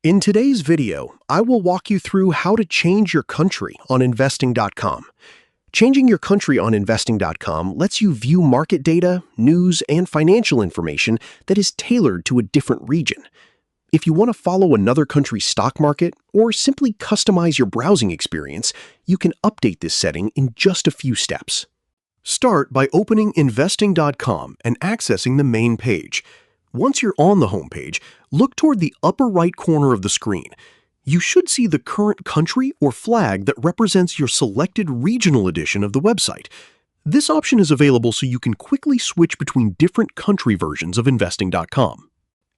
In today's video, I will walk you through how to change your country on investing.com. Changing your country on investing.com lets you view market data, news, and financial information that is tailored to a different region. If you want to follow another country's stock market or simply customize your browsing experience, you can update this setting in just a few steps. Start by opening investing.com and accessing the main page. Once you're on the home page, look toward the upper right corner of the screen. You should see the current country or flag that represents your selected regional edition of the website. This option is available so you can quickly switch between different country versions of investing.com.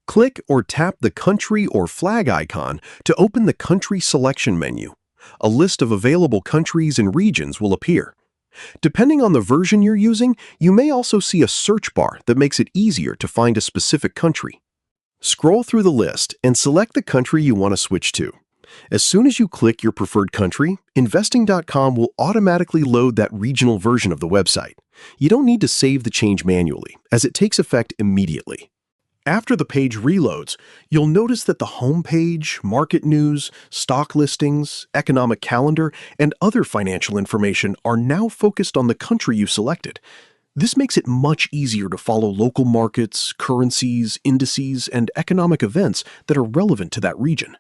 Click or tap the country or flag icon to open the country selection menu. A list of available countries and regions will appear. Depending on the version you're using, you may also see a search bar that makes it easier to find a specific country. Scroll through the list and select the country you want to switch to. As soon as you click your preferred country, investing.com will automatically load that regional version of the website. You don't need to save the change manually, as it takes effect immediately. After the page reloads, you'll notice that the home page, market news, stock listings, economic calendar, and other financial information are now focused on the country you selected. This makes it much easier to follow local markets, currencies, indices, and economic events that are relevant to that region.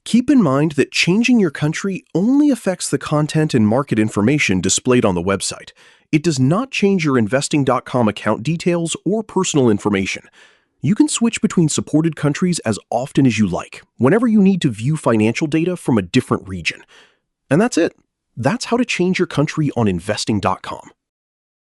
Keep in mind that changing your country only affects the content and market information displayed on the website. It does not change your investing.com account details or personal information. You can switch between supported countries as often as you like, whenever you need to view financial data from a different region. And that's it. That's how to change your country on investing.com.